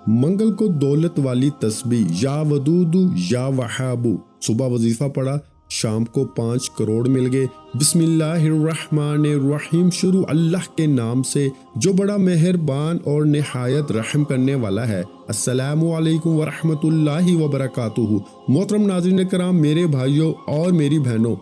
منگل کو دولت والی تسبیح یا ودودو یا وہابو، صبح وظیفہ پڑھا، شام کو 5 کروڑ مل گئے۔ بسم اللہ الرحمن الرحیم، شروع اللہ کے نام سے جو بڑا مہربان اور نہایت رحم کرنے والا ہے۔ السلام علیکم ورحمۃ اللہ وبرکاتہ۔ محترم ناظرین کرام، میرے بھائیوں اور میری بہنوں،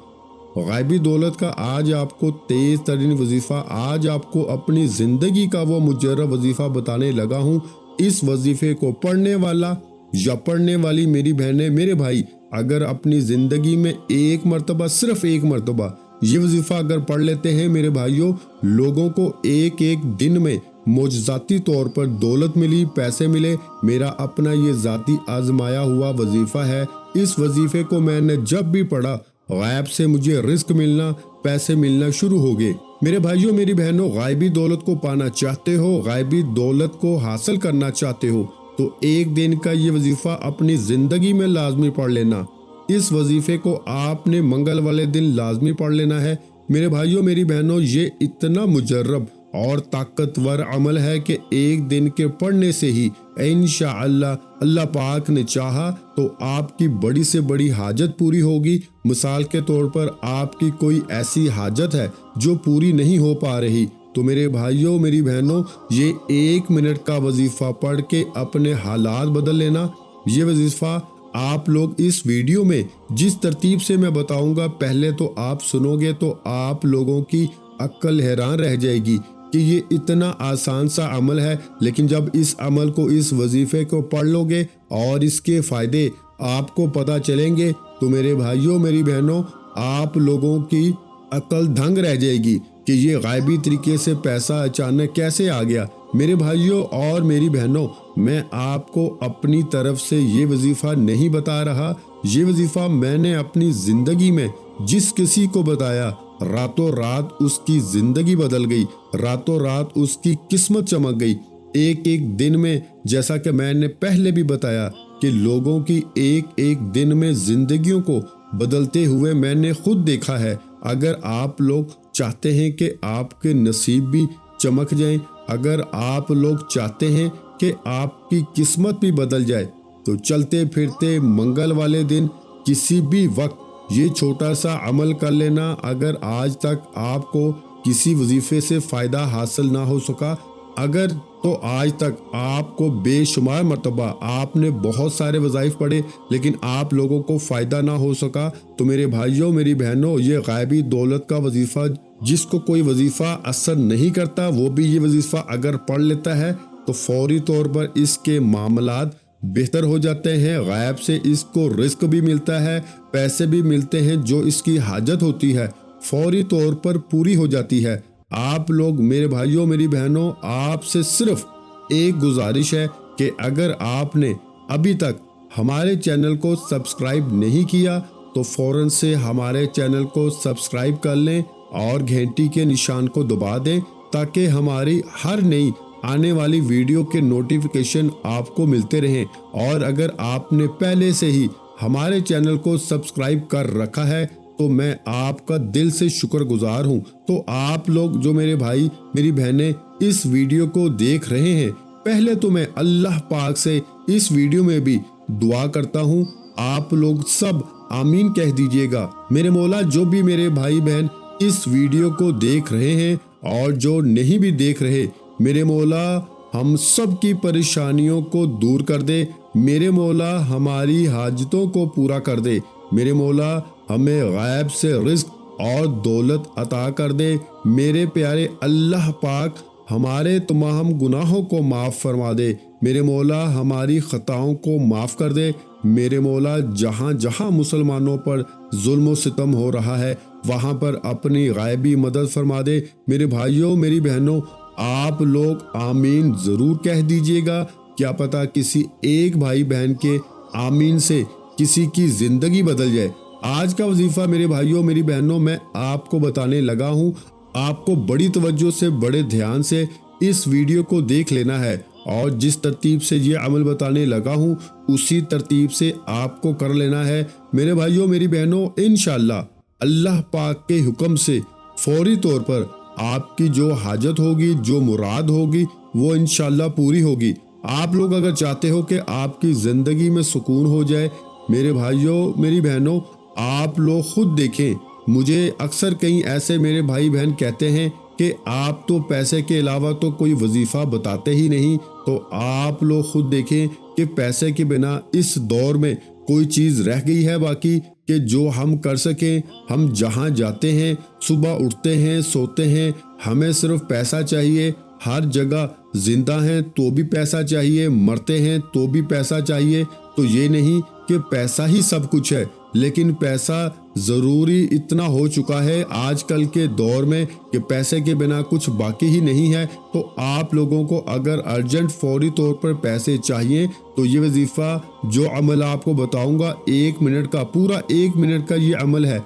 غائبی دولت کا آج آپ کو تیز ترین وظیفہ، آج آپ کو اپنی زندگی کا وہ مجرب وظیفہ بتانے لگا ہوں۔ اس وظیفے کو پڑھنے والا یا پڑھنے والی میری بہنیں، میرے بھائی، اگر اپنی زندگی میں ایک مرتبہ، صرف ایک مرتبہ یہ وظیفہ اگر پڑھ لیتے ہیں میرے بھائیوں، لوگوں کو ایک دن میں معجزاتی طور پر دولت ملی، پیسے ملے۔ میرا اپنا یہ ذاتی آزمایا ہوا وظیفہ ہے۔ اس وظیفے کو میں نے جب بھی پڑھا، غائب سے مجھے رزق ملنا، پیسے ملنا شروع ہو گئے۔ میرے بھائیوں میری بہنوں، غائبی دولت کو پانا چاہتے ہو، غائبی دولت کو حاصل کرنا چاہتے ہو تو ایک دن کا یہ وظیفہ اپنی زندگی میں لازمی پڑھ لینا۔ اس وظیفے کو آپ نے منگل والے دن لازمی پڑھ لینا ہے۔ میرے بھائیوں میری بہنوں، یہ اتنا مجرب اور طاقتور عمل ہے کہ ایک دن کے پڑھنے سے ہی انشاءاللہ اللہ پاک نے چاہا تو آپ کی بڑی سے بڑی حاجت پوری ہوگی۔ مثال کے طور پر آپ کی کوئی ایسی حاجت ہے جو پوری نہیں ہو پا رہی، تو میرے بھائیوں میری بہنوں، یہ 1 منٹ کا وظیفہ پڑھ کے اپنے حالات بدل لینا۔ یہ وظیفہ آپ لوگ اس ویڈیو میں جس ترتیب سے میں بتاؤں گا، پہلے تو آپ سنو گے تو آپ لوگوں کی عقل حیران رہ جائے گی کہ یہ اتنا آسان سا عمل ہے، لیکن جب اس عمل کو، اس وظیفے کو پڑھ لو گے اور اس کے فائدے آپ کو پتہ چلیں گے تو میرے بھائیوں میری بہنوں، آپ لوگوں کی عقل دھنگ رہ جائے گی کہ یہ غائبی طریقے سے پیسہ اچانک کیسے آ گیا۔ میرے بھائیوں اور میری بہنوں، میں آپ کو اپنی طرف سے یہ وظیفہ نہیں بتا رہا، یہ وظیفہ میں نے اپنی زندگی میں جس کسی کو بتایا، راتوں رات اس کی زندگی بدل گئی، راتوں رات اس کی قسمت چمک گئی۔ ایک دن میں، جیسا کہ میں نے پہلے بھی بتایا کہ لوگوں کی ایک دن میں زندگیوں کو بدلتے ہوئے میں نے خود دیکھا ہے۔ اگر آپ لوگ چاہتے ہیں کہ آپ کے نصیب بھی چمک جائیں، اگر آپ لوگ چاہتے ہیں کہ آپ کی قسمت بھی بدل جائے، تو چلتے پھرتے منگل والے دن کسی بھی وقت یہ چھوٹا سا عمل کر لینا۔ اگر آج تک آپ کو کسی وظیفے سے فائدہ حاصل نہ ہو سکا، اگر تو آج تک آپ کو بے شمار مرتبہ آپ نے بہت سارے وظائف پڑھے لیکن آپ لوگوں کو فائدہ نہ ہو سکا، تو میرے بھائیوں میری بہنوں، یہ غائبی دولت کا وظیفہ، جس کو کوئی وظیفہ اثر نہیں کرتا، وہ بھی یہ وظیفہ اگر پڑھ لیتا ہے تو فوری طور پر اس کے معاملات بہتر ہو جاتے ہیں۔ غائب سے اس کو رزق بھی ملتا ہے، پیسے بھی ملتے ہیں، جو اس کی حاجت ہوتی ہے فوری طور پر پوری ہو جاتی ہے۔ آپ لوگ میرے بھائیوں میری بہنوں، آپ سے صرف ایک گزارش ہے کہ اگر آپ نے ابھی تک ہمارے چینل کو سبسکرائب نہیں کیا تو فوراً سے ہمارے چینل کو سبسکرائب کر لیں اور گھنٹی کے نشان کو دبا دیں تاکہ ہماری ہر نئی آنے والی ویڈیو کے نوٹیفیکیشن آپ کو ملتے رہیں۔ اور اگر آپ نے پہلے سے ہی ہمارے چینل کو سبسکرائب کر رکھا ہے تو میں آپ کا دل سے شکر گزار ہوں۔ تو آپ لوگ جو میرے بھائی میری بہنیں اس ویڈیو کو دیکھ رہے ہیں، پہلے تو میں اللہ پاک سے اس ویڈیو میں بھی دعا کرتا ہوں، آپ لوگ سب آمین کہہ دیجئے گا۔ میرے مولا، جو بھی میرے بھائی بہن اس ویڈیو کو دیکھ رہے ہیں اور جو نہیں بھی دیکھ رہے، میرے مولا ہم سب کی پریشانیوں کو دور کر دے، میرے مولا ہماری حاجتوں کو پورا کر دے، میرے مولا ہمیں غائب سے رزق اور دولت عطا کر دے، میرے پیارے اللہ پاک ہمارے تمام گناہوں کو معاف فرما دے، میرے مولا ہماری خطاؤں کو معاف کر دے، میرے مولا جہاں جہاں مسلمانوں پر ظلم و ستم ہو رہا ہے وہاں پر اپنی غائبی مدد فرما دے۔ میرے بھائیوں میری بہنوں، آپ لوگ آمین ضرور کہہ دیجئے گا، کیا پتہ کسی ایک بھائی بہن کے آمین سے کسی کی زندگی بدل جائے۔ آج کا وظیفہ میرے بھائیوں میری بہنوں میں آپ کو بتانے لگا ہوں، آپ کو بڑی توجہ سے بڑے دھیان سے اس ویڈیو کو دیکھ لینا ہے اور جس ترتیب سے یہ عمل بتانے لگا ہوں اسی ترتیب سے آپ کو کر لینا ہے۔ میرے بھائیوں میری بہنوں، انشاءاللہ اللہ پاک کے حکم سے فوری طور پر آپ کی جو حاجت ہوگی، جو مراد ہوگی، وہ انشاءاللہ پوری ہوگی۔ آپ لوگ اگر چاہتے ہو کہ آپ کی زندگی میں سکون ہو جائے، میرے بھائیوں میری بہنوں، آپ لوگ خود دیکھیں، مجھے اکثر کئی ایسے میرے بھائی بہن کہتے ہیں کہ آپ تو پیسے کے علاوہ تو کوئی وظیفہ بتاتے ہی نہیں، تو آپ لوگ خود دیکھیں کہ پیسے کے بنا اس دور میں کوئی چیز رہ گئی ہے باقی کہ جو ہم کر سکیں؟ ہم جہاں جاتے ہیں، صبح اٹھتے ہیں، سوتے ہیں، ہمیں صرف پیسہ چاہیے، ہر جگہ زندہ ہیں تو بھی پیسہ چاہیے، مرتے ہیں تو بھی پیسہ چاہیے۔ تو یہ نہیں کہ پیسہ ہی سب کچھ ہے، لیکن پیسہ ضروری اتنا ہو چکا ہے آج کل کے دور میں کہ پیسے کے بنا کچھ باقی ہی نہیں ہے۔ تو آپ لوگوں کو اگر ارجنٹ فوری طور پر پیسے چاہیے تو یہ وظیفہ جو عمل آپ کو بتاؤں گا، 1 منٹ کا، پورا 1 منٹ کا یہ عمل ہے،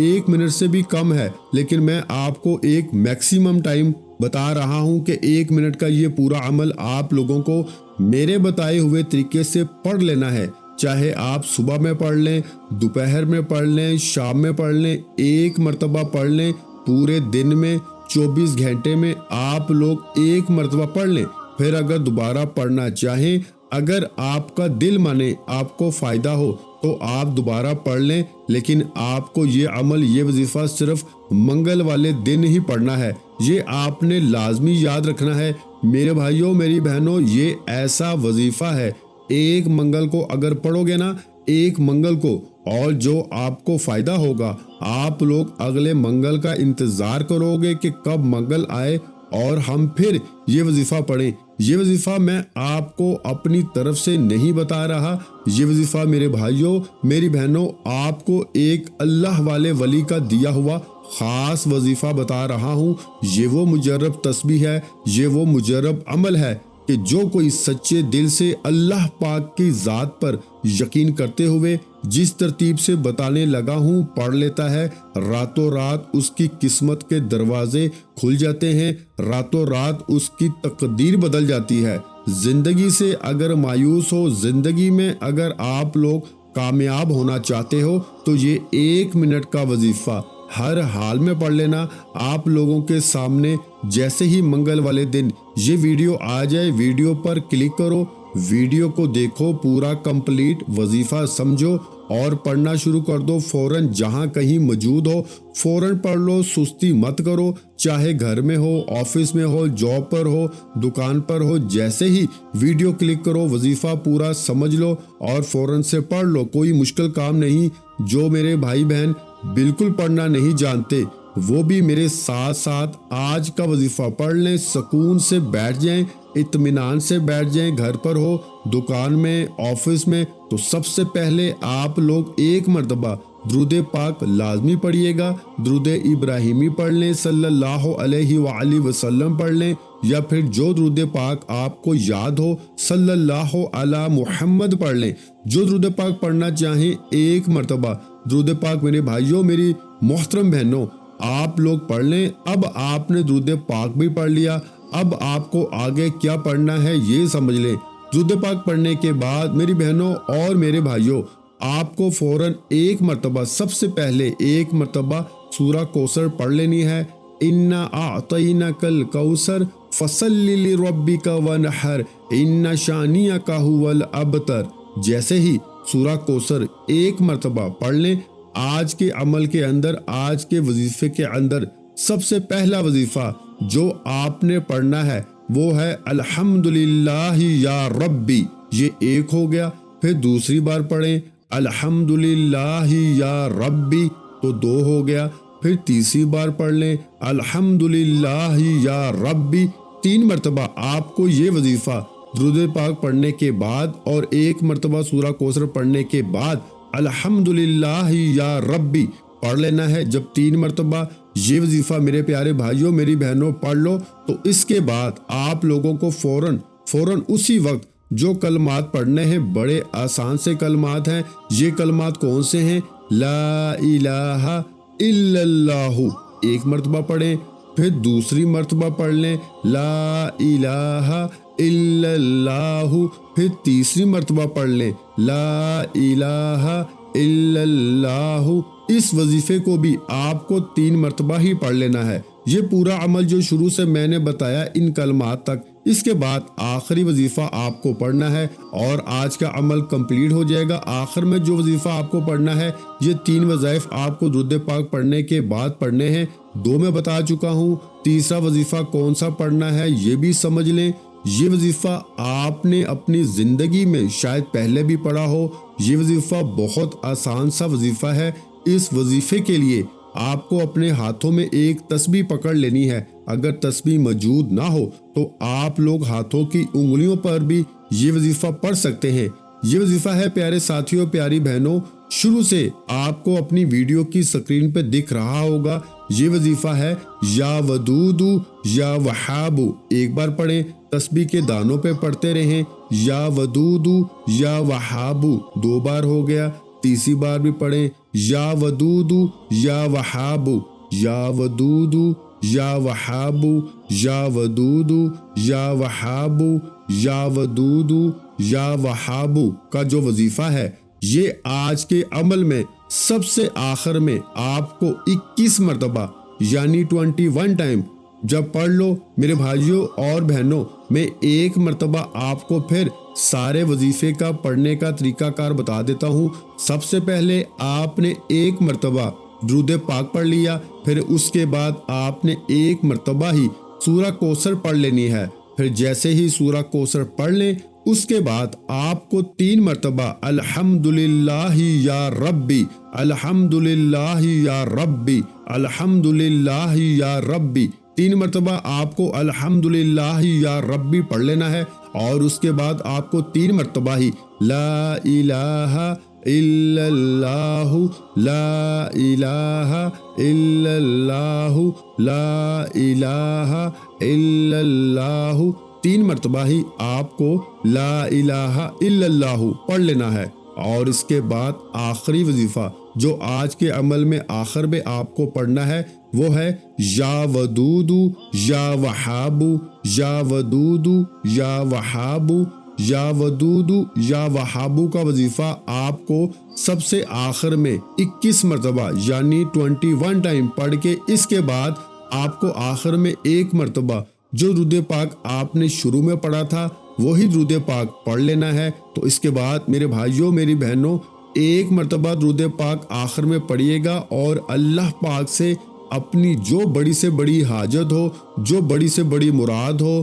1 منٹ سے بھی کم ہے، لیکن میں آپ کو ایک میکسیمم ٹائم بتا رہا ہوں کہ 1 منٹ کا یہ پورا عمل آپ لوگوں کو میرے بتائے ہوئے طریقے سے پڑھ لینا ہے۔ چاہے آپ صبح میں پڑھ لیں، دوپہر میں پڑھ لیں، شام میں پڑھ لیں، 1 مرتبہ پڑھ لیں، پورے دن میں 24 گھنٹے میں آپ لوگ 1 مرتبہ پڑھ لیں۔ پھر اگر دوبارہ پڑھنا چاہیں، اگر آپ کا دل مانے، آپ کو فائدہ ہو تو آپ دوبارہ پڑھ لیں، لیکن آپ کو یہ عمل، یہ وظیفہ صرف منگل والے دن ہی پڑھنا ہے۔ یہ آپ نے لازمی یاد رکھنا ہے میرے بھائیوں میری بہنوں، یہ ایسا وظیفہ ہے، 1 منگل کو اگر پڑھو گے نا، 1 منگل کو، اور جو آپ کو فائدہ ہوگا، آپ لوگ اگلے منگل کا انتظار کرو گے کہ کب منگل آئے اور ہم پھر یہ وظیفہ پڑھیں۔ یہ وظیفہ میں آپ کو اپنی طرف سے نہیں بتا رہا، یہ وظیفہ میرے بھائیوں میری بہنوں آپ کو ایک اللہ والے ولی کا دیا ہوا خاص وظیفہ بتا رہا ہوں۔ یہ وہ مجرب تسبیح ہے، یہ وہ مجرب عمل ہے کہ جو کوئی سچے دل سے اللہ پاک کی ذات پر یقین کرتے ہوئے جس ترتیب سے بتانے لگا ہوں پڑھ لیتا ہے، راتوں رات اس کی قسمت کے دروازے کھل جاتے ہیں، راتوں رات اس کی تقدیر بدل جاتی ہے۔ زندگی سے اگر مایوس ہو، زندگی میں اگر آپ لوگ کامیاب ہونا چاہتے ہو تو یہ 1 منٹ کا وظیفہ ہر حال میں پڑھ لینا۔ آپ لوگوں کے سامنے جیسے ہی منگل والے دن یہ ویڈیو آ جائے، ویڈیو پر کلک کرو، ویڈیو کو دیکھو، پورا کمپلیٹ وظیفہ سمجھو اور پڑھنا شروع کر دو۔ فوراً جہاں کہیں موجود ہو فوراً پڑھ لو، سستی مت کرو، چاہے گھر میں ہو، آفس میں ہو، جاب پر ہو، دکان پر ہو، جیسے ہی ویڈیو کلک کرو وظیفہ پورا سمجھ لو اور فوراً سے پڑھ لو۔ کوئی مشکل کام نہیں۔ جو میرے بھائی بہن بالکل پڑھنا نہیں جانتے وہ بھی میرے ساتھ ساتھ آج کا وظیفہ پڑھ لیں، سکون سے بیٹھ جائیں، اطمینان سے بیٹھ جائیں، گھر پر ہو، دکان میں، آفس میں۔ تو سب سے پہلے آپ لوگ 1 مرتبہ درود پاک لازمی پڑھیے گا، درود ابراہیمی پڑھ لیں، صلی اللہ علیہ وآلہ وسلم پڑھ لیں، یا پھر جو درود پاک آپ کو یاد ہو صلی اللہ علی محمد پڑھ لیں۔ جو درود پاک پڑھنا چاہیں 1 مرتبہ درود پاک میرے بھائیوں میری محترم بہنوں آپ لوگ پڑھ لیں۔ اب آپ نے درود پاک بھی پڑھ لیا، اب آپ کو آگے کیا پڑھنا ہے یہ سمجھ لیں۔ درود پاک پڑھنے کے بعد میری بہنوں اور میرے بھائیوں آپ کو فوراً 1 مرتبہ، سب سے پہلے 1 مرتبہ سورہ کوثر پڑھ لینی ہے۔ اِنَّا أَعْطَيْنَاكَ الْكَوْثَرَ فَصَلِّ لِرَبِّكَ وَانْحَرْ إِنَّ شَانِئَكَ هُوَ الْأَبْتَرُ۔ جیسے ہی سورہ کوثر 1 مرتبہ پڑھ لیں، آج کے عمل کے اندر، آج کے وظیفے کے اندر سب سے پہلا وظیفہ جو آپ نے پڑھنا ہے وہ ہے الحمدللہ یا ربی، یہ 1 ہو گیا۔ پھر دوسری بار پڑھیں الحمدللہ یا ربی، تو 2 ہو گیا۔ پھر تیسری بار پڑھ لیں الحمدللہ یا ربی، 3 مرتبہ آپ کو یہ وظیفہ درود پاک پڑھنے کے بعد اور 1 مرتبہ سورہ کوثر پڑھنے کے بعد الحمدللہ یا ربی پڑھ لینا ہے۔ جب 3 مرتبہ یہ وظیفہ میرے پیارے بھائیوں میری بہنوں پڑھ لو تو اس کے بعد آپ لوگوں کو فوراً اسی وقت جو کلمات پڑھنے ہیں، بڑے آسان سے کلمات ہیں۔ یہ کلمات کون سے ہیں؟ لا الہ الا اللہ، 1 مرتبہ پڑھیں، پھر دوسری مرتبہ پڑھ لیں لا الہ الا اللہ، پھر تیسری مرتبہ پڑھ لیں لا الہ الا اللہ۔ اس وظیفے کو بھی آپ کو 3 مرتبہ ہی پڑھ لینا ہے۔ یہ پورا عمل جو شروع سے میں نے بتایا ان کلمات تک، اس کے بعد آخری وظیفہ آپ کو پڑھنا ہے اور آج کا عمل کمپلیٹ ہو جائے گا۔ آخر میں جو وظیفہ آپ کو پڑھنا ہے، یہ 3 وظائف آپ کو درود پاک پڑھنے کے بعد پڑھنے ہیں۔ 2 میں بتا چکا ہوں، تیسرا وظیفہ کون سا پڑھنا ہے یہ بھی سمجھ لیں۔ یہ وظیفہ آپ نے اپنی زندگی میں شاید پہلے بھی پڑھا ہو۔ یہ وظیفہ بہت آسان سا وظیفہ ہے۔ اس وظیفے کے لیے آپ کو اپنے ہاتھوں میں ایک تسبیح پکڑ لینی ہے۔ اگر تسبیح موجود نہ ہو تو آپ لوگ ہاتھوں کی انگلیوں پر بھی یہ وظیفہ پڑھ سکتے ہیں۔ یہ وظیفہ ہے پیارے ساتھیوں، پیاری بہنوں، شروع سے آپ کو اپنی ویڈیو کی سکرین پہ دکھ رہا ہوگا۔ یہ وظیفہ ہے یا ودودو یا وہابو۔ ایک بار پڑھیں، تسبیح کے دانوں پہ پڑھتے رہیں، یا ودودو یا وہابو۔ 2 بار ہو گیا، تیسری بار بھی پڑھیں، یا ودودو یا وہابو، یا ودودو یا وہابو، یا ودودو یا وہابو، یا ودودو یا وہابو کا جو وظیفہ ہے، یہ آج کے عمل میں سب سے آخر میں آپ کو 21 مرتبہ یعنی 21 ٹائم جب پڑھ لو میرے بھائیوں اور بہنوں، میں ایک مرتبہ آپ کو پھر سارے وظیفے کا پڑھنے کا طریقہ کار بتا دیتا ہوں۔ سب سے پہلے آپ نے ایک مرتبہ درود پاک پڑھ لیا، پھر اس کے بعد آپ نے ایک مرتبہ ہی سورہ کوثر پڑھ لینی ہے۔ پھر جیسے ہی سورہ کوثر پڑھ لیں، اس کے بعد آپ کو 3 مرتبہ الحمدللہ یا ربی، الحمدللہ یا ربی، الحمدللہ یا ربی، 3 مرتبہ آپ کو الحمدللہ یا ربی پڑھ لینا ہے۔ اور اس کے بعد آپ کو 3 مرتبہ ہی لا الہ الا اللہ، لا الہ الا اللہ، لا الہ الا اللہ، 3 مرتبہ ہی آپ کو لا الہ الا اللہ پڑھ لینا ہے۔ اور اس کے بعد آخری وظیفہ جو آج کے عمل میں آخر میں آپ کو پڑھنا ہے، وہ ہے یا ودودو یا وہابو، یا ودودو یا وہابو، یا ودودو یا وہابو کا وظیفہ آپ کو سب سے آخر میں 21 مرتبہ یعنی 21 ٹائم پڑھ کے، اس کے بعد آپ کو آخر میں ایک مرتبہ جو درود پاک آپ نے شروع میں پڑھا تھا وہی درود پاک پڑھ لینا ہے۔ تو اس کے بعد میرے بھائیوں، میری بہنوں، ایک مرتبہ درود پاک آخر میں پڑھیے گا اور اللہ پاک سے اپنی جو بڑی سے بڑی حاجت ہو، جو بڑی سے بڑی مراد ہو،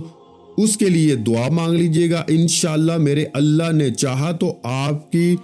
اس کے لیے دعا مانگ لیجئے گا۔ انشاءاللہ میرے اللہ نے چاہا تو آپ کی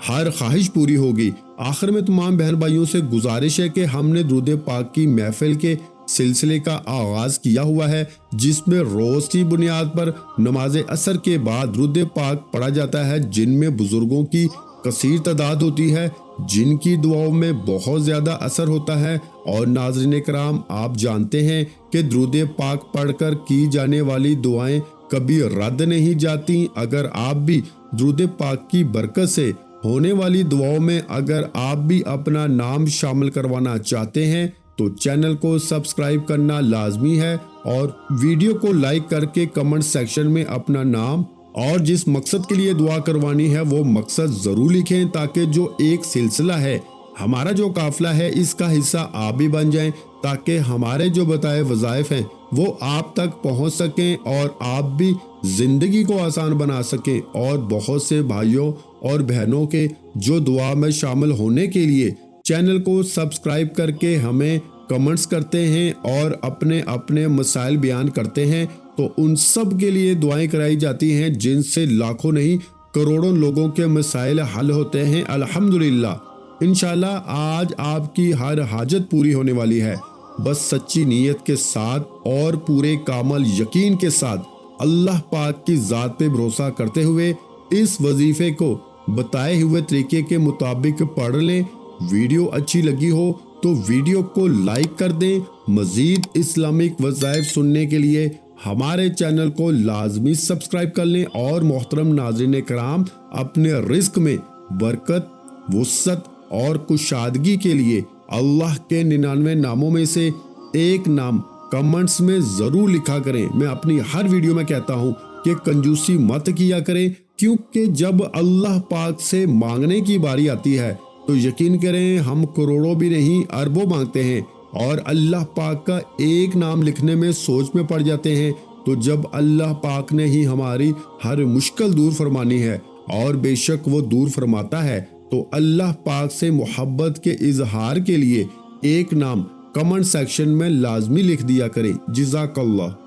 ہر خواہش پوری ہوگی۔ آخر میں تمام بہن بھائیوں سے گزارش ہے کہ ہم نے درود پاک کی محفل کے سلسلے کا آغاز کیا ہوا ہے، جس میں روز کی بنیاد پر نماز عصر کے بعد درود پاک پڑھا جاتا ہے، جن میں بزرگوں کی کثیر تعداد ہوتی ہے، جن کی دعاؤں میں بہت زیادہ اثر ہوتا ہے۔ اور ناظرین کرام، آپ جانتے ہیں کہ درود پاک پڑھ کر کی جانے والی دعائیں کبھی رد نہیں جاتی۔ اگر آپ بھی درود پاک کی برکت سے ہونے والی دعاؤں میں اگر آپ بھی اپنا نام شامل کروانا چاہتے ہیں تو چینل کو سبسکرائب کرنا لازمی ہے، اور ویڈیو کو لائک کر کے کمنٹ سیکشن میں اپنا نام اور جس مقصد کے لیے دعا کروانی ہے وہ مقصد ضرور لکھیں، تاکہ جو ایک سلسلہ ہے، ہمارا جو قافلہ ہے، اس کا حصہ آپ بھی بن جائیں، تاکہ ہمارے جو بتائے وظائف ہیں وہ آپ تک پہنچ سکیں اور آپ بھی زندگی کو آسان بنا سکیں۔ اور بہت سے بھائیوں اور بہنوں کے جو دعا میں شامل ہونے کے لیے چینل کو سبسکرائب کر کے ہمیں کمنٹس کرتے ہیں اور اپنے اپنے مسائل بیان کرتے ہیں، تو ان سب کے لیے دعائیں کرائی جاتی ہیں، جن سے لاکھوں نہیں کروڑوں لوگوں کے مسائل حل ہوتے ہیں الحمدللہ۔ انشاءاللہ آج آپ کی ہر حاجت پوری ہونے والی ہے، بس سچی نیت کے ساتھ اور پورے کامل یقین کے ساتھ اللہ پاک کی ذات پہ بھروسہ کرتے ہوئے اس وظیفے کو بتائے ہوئے طریقے کے مطابق پڑھ لیں۔ ویڈیو اچھی لگی ہو تو ویڈیو کو لائک کر دیں۔ مزید اسلامک وظائف سننے کے لیے ہمارے چینل کو لازمی سبسکرائب کر لیں۔ اور محترم ناظرین کرام، اپنے رزق میں برکت، وسعت اور کشادگی کے لیے اللہ کے 99 ناموں میں سے ایک نام کمنٹس میں ضرور لکھا کریں۔ میں اپنی ہر ویڈیو میں کہتا ہوں کہ کنجوسی مت کیا کریں، کیونکہ جب اللہ پاک سے مانگنے کی باری آتی ہے تو یقین کریں ہم کروڑوں بھی نہیں اربوں مانگتے ہیں، اور اللہ پاک کا ایک نام لکھنے میں سوچ میں پڑ جاتے ہیں تو جب اللہ پاک نے ہی ہماری ہر مشکل دور فرمانی ہے اور بے شک وہ دور فرماتا ہے، تو اللہ پاک سے محبت کے اظہار کے لیے ایک نام کمنٹ سیکشن میں لازمی لکھ دیا کرے۔ جزاک اللہ۔